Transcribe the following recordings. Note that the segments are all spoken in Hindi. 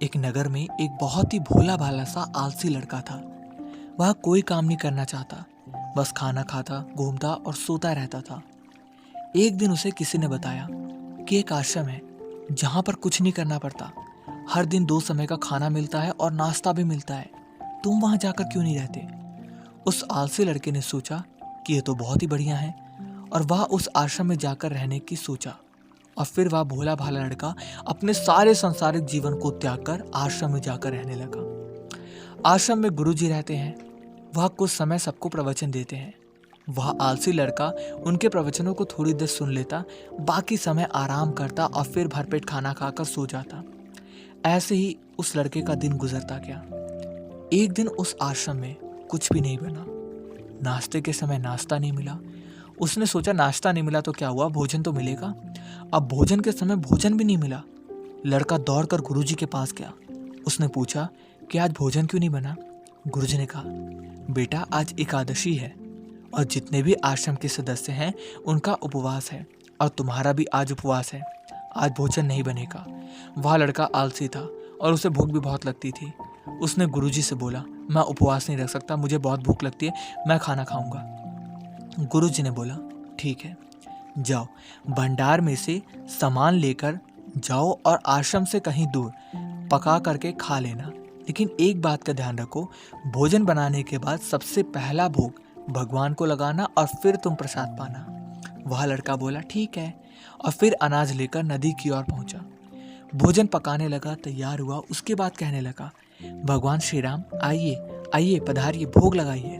एक नगर में एक बहुत ही भोला भाला सा आलसी लड़का था। वह कोई काम नहीं करना चाहता, बस खाना खाता, घूमता और सोता रहता था। एक दिन उसे किसी ने बताया कि एक आश्रम है जहां पर कुछ नहीं करना पड़ता। हर दिन 2 समय का खाना मिलता है और नाश्ता भी मिलता है। तुम वहां जाकर क्यों नहीं रहते? उस आलसी लड़के ने सोचा कि यह तो बहुत ही बढ़िया है, और वह उस आश्रम में जाकर रहने की सोचा। और फिर वह भोला भाला लड़का अपने सारे सांसारिक जीवन को त्याग कर आश्रम में जाकर रहने लगा। आश्रम में गुरुजी रहते हैं। वह कुछ समय सबको प्रवचन देते हैं। वह आलसी लड़का उनके प्रवचनों को थोड़ी देर सुन लेता, बाकी समय आराम करता और फिर भरपेट खाना खाकर सो जाता। ऐसे ही उस लड़के का दिन गुजरता गया। एक दिन उस आश्रम में कुछ भी नहीं बना। नाश्ते के समय नाश्ता नहीं मिला। उसने सोचा नाश्ता नहीं मिला तो क्या हुआ, भोजन तो मिलेगा। अब भोजन के समय भोजन भी नहीं मिला। लड़का दौड़कर गुरुजी के पास गया। उसने पूछा कि आज भोजन क्यों नहीं बना? गुरुजी ने कहा, बेटा आज एकादशी है और जितने भी आश्रम के सदस्य हैं उनका उपवास है, और तुम्हारा भी आज उपवास है। आज भोजन नहीं बनेगा। वह लड़का आलसी था और उसे भूख भी बहुत लगती थी। उसने गुरुजी से बोला, मैं उपवास नहीं रख सकता, मुझे बहुत भूख लगती है, मैं खाना खाऊंगा। गुरुजी ने बोला, ठीक है, जाओ भंडार में से सामान लेकर जाओ और आश्रम से कहीं दूर पका करके खा लेना। लेकिन एक बात का ध्यान रखो, भोजन बनाने के बाद सबसे पहला भोग भगवान को लगाना और फिर तुम प्रसाद पाना। वह लड़का बोला, ठीक है, और फिर अनाज लेकर नदी की ओर पहुंचा। भोजन पकाने लगा, तैयार हुआ। उसके बाद कहने लगा, भगवान श्री राम आइए आइए, पधारिए, भोग लगाइए।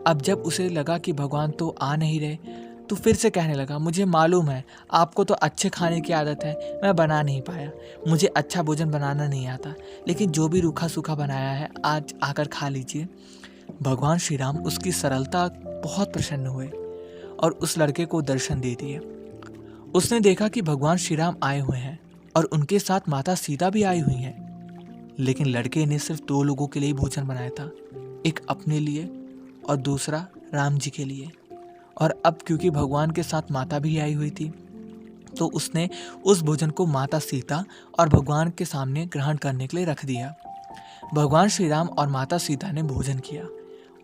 अब जब उसे लगा कि भगवान तो आ नहीं रहे, तो फिर से कहने लगा, मुझे मालूम है आपको तो अच्छे खाने की आदत है, मैं बना नहीं पाया, मुझे अच्छा भोजन बनाना नहीं आता, लेकिन जो भी रूखा सूखा बनाया है आज आकर खा लीजिए। भगवान श्री राम उसकी सरलता बहुत प्रसन्न हुए और उस लड़के को दर्शन दे दिए। उसने देखा कि भगवान श्री राम आए हुए हैं और उनके साथ माता सीता भी आई हुई हैं। लेकिन लड़के ने सिर्फ 2 लोगों के लिए भोजन बनाया था, एक अपने लिए और दूसरा राम जी के लिए। और अब क्योंकि भगवान के साथ माता भी आई हुई थी, तो उसने उस भोजन को माता सीता और भगवान के सामने ग्रहण करने के लिए रख दिया। भगवान श्री राम और माता सीता ने भोजन किया।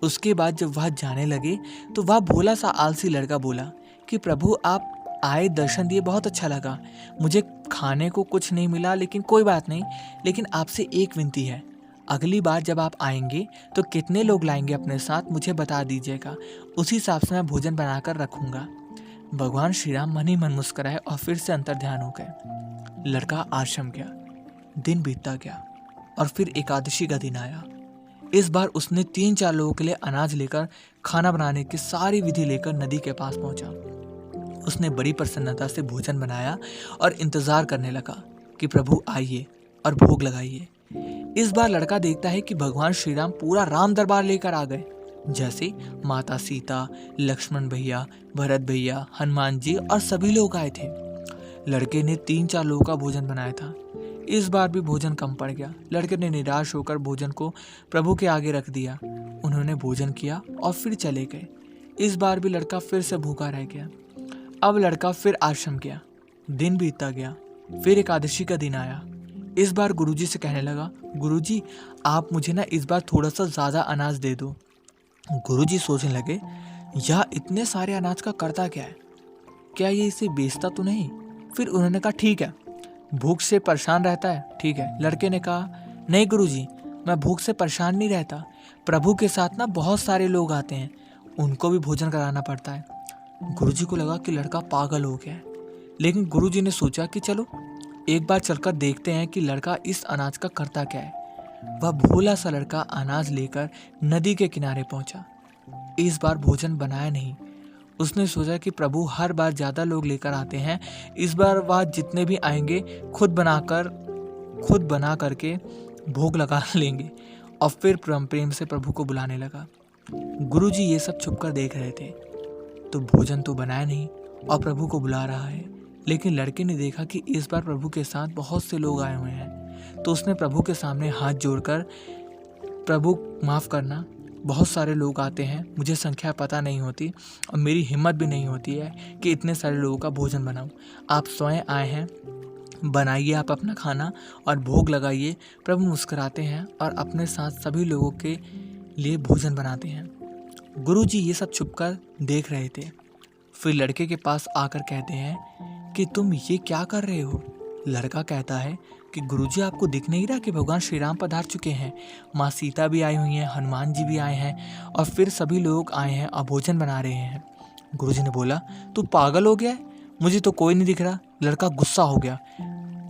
उसके बाद जब वह जाने लगे तो वह भोला सा आलसी लड़का बोला कि प्रभु आप आए, दर्शन दिए, बहुत अच्छा लगा। मुझे खाने को कुछ नहीं मिला, लेकिन कोई बात नहीं, लेकिन आपसे एक विनती है, अगली बार जब आप आएंगे तो कितने लोग लाएंगे अपने साथ मुझे बता दीजिएगा, उसी हिसाब से मैं भोजन बनाकर रखूंगा। भगवान श्री राम मन ही मन मुस्कुराए और फिर से अंतर्ध्यान हो गए। लड़का आश्रम गया। दिन बीतता गया और फिर एकादशी का दिन आया। इस बार उसने 3-4 लोगों के लिए अनाज लेकर खाना बनाने की सारी विधि लेकर नदी के पास पहुंचा। उसने बड़ी प्रसन्नता से भोजन बनाया और इंतजार करने लगा कि प्रभु आइए और भोग लगाइए। इस बार लड़का देखता है कि भगवान श्री राम पूरा राम दरबार लेकर आ गए, जैसे माता सीता, लक्ष्मण भैया, भरत भैया, हनुमान जी और सभी लोग आए थे। लड़के ने 3-4 लोगों का भोजन बनाया था। इस बार भी भोजन कम पड़ गया। लड़के ने निराश होकर भोजन को प्रभु के आगे रख दिया। उन्होंने भोजन किया और फिर चले गए। इस बार भी लड़का फिर से भूखा रह गया। अब लड़का फिर आश्रम गया। दिन बीतता गया। फिर एकादशी का दिन आया। इस बार गुरुजी से कहने लगा, गुरुजी आप मुझे ना इस बार थोड़ा सा ज़्यादा अनाज दे दो। गुरुजी सोचने लगे, यह इतने सारे अनाज का करता क्या है, क्या ये इसे बेचता तो नहीं? फिर उन्होंने कहा, ठीक है, भूख से परेशान रहता है, ठीक है। लड़के ने कहा, नहीं गुरुजी, मैं भूख से परेशान नहीं रहता, प्रभु के साथ ना बहुत सारे लोग आते हैं, उनको भी भोजन कराना पड़ता है। गुरुजी को लगा कि लड़का पागल हो गया है, लेकिन गुरुजी ने सोचा कि चलो एक बार चलकर देखते हैं कि लड़का इस अनाज का करता क्या है। वह भोला सा लड़का अनाज लेकर नदी के किनारे पहुंचा। इस बार भोजन बनाया नहीं। उसने सोचा कि प्रभु हर बार ज़्यादा लोग लेकर आते हैं, इस बार वह जितने भी आएंगे खुद बना करके भोग लगा लेंगे। और फिर प्रेम से प्रभु को बुलाने लगा। गुरुजी ये सब छुपकर देख रहे थे, तो भोजन तो बनाया नहीं और प्रभु को बुला रहा है। लेकिन लड़के ने देखा कि इस बार प्रभु के साथ बहुत से लोग आए हुए हैं, तो उसने प्रभु के सामने हाथ जोड़कर, प्रभु माफ़ करना, बहुत सारे लोग आते हैं, मुझे संख्या पता नहीं होती और मेरी हिम्मत भी नहीं होती है कि इतने सारे लोगों का भोजन बनाऊं। आप स्वयं आए हैं, बनाइए आप अपना खाना और भोग लगाइए। प्रभु मुस्कुराते हैं और अपने साथ सभी लोगों के लिए भोजन बनाते हैं। गुरुजी ये सब छुपकर देख रहे थे। फिर लड़के के पास आकर कहते हैं कि तुम ये क्या कर रहे हो। लड़का कहता है कि गुरुजी आपको दिख नहीं रहा कि भगवान श्री राम पधार चुके हैं, माँ सीता भी आई हुई हैं, हनुमान जी भी आए हैं और फिर सभी लोग आए हैं और भोजन बना रहे हैं। गुरुजी ने बोला, तू पागल हो गया है, मुझे तो कोई नहीं दिख रहा। लड़का गुस्सा हो गया,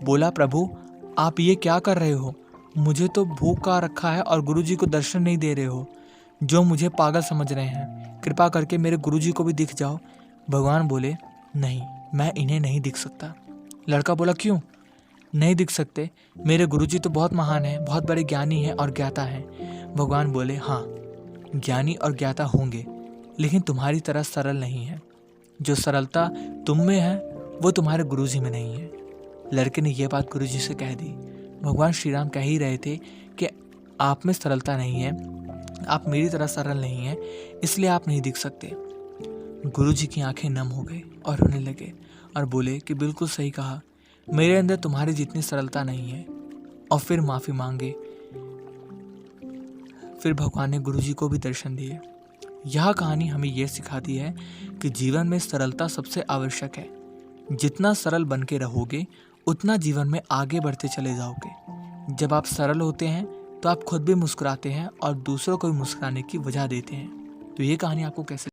बोला, प्रभु आप ये क्या कर रहे हो, मुझे तो भूख का रखा है और गुरुजी को दर्शन नहीं दे रहे हो, जो मुझे पागल समझ रहे हैं, कृपा करके मेरे गुरुजी को भी दिख जाओ। भगवान बोले, नहीं, मैं इन्हें नहीं दिख सकता। लड़का बोला, क्यों नहीं दिख सकते, मेरे गुरुजी तो बहुत महान हैं, बहुत बड़े ज्ञानी हैं और ज्ञाता हैं। भगवान बोले, हाँ ज्ञानी और ज्ञाता होंगे, लेकिन तुम्हारी तरह सरल नहीं है। जो सरलता तुम में है वो तुम्हारे गुरुजी में नहीं है। लड़के ने यह बात गुरुजी से कह दी। भगवान श्री राम कह ही रहे थे कि आप में सरलता नहीं है, आप मेरी तरह सरल नहीं है, इसलिए आप नहीं दिख सकते। गुरुजी की आंखें नम हो गई और रोने लगे और बोले कि बिल्कुल सही कहा, मेरे अंदर तुम्हारी जितनी सरलता नहीं है। और फिर माफ़ी मांगे। फिर भगवान ने गुरुजी को भी दर्शन दिए। यह कहानी हमें यह सिखाती है कि जीवन में सरलता सबसे आवश्यक है। जितना सरल बन के रहोगे उतना जीवन में आगे बढ़ते चले जाओगे। जब आप सरल होते हैं तो आप खुद भी मुस्कुराते हैं और दूसरों को भी मुस्कुराने की वजह देते हैं। तो ये कहानी आपको कैसे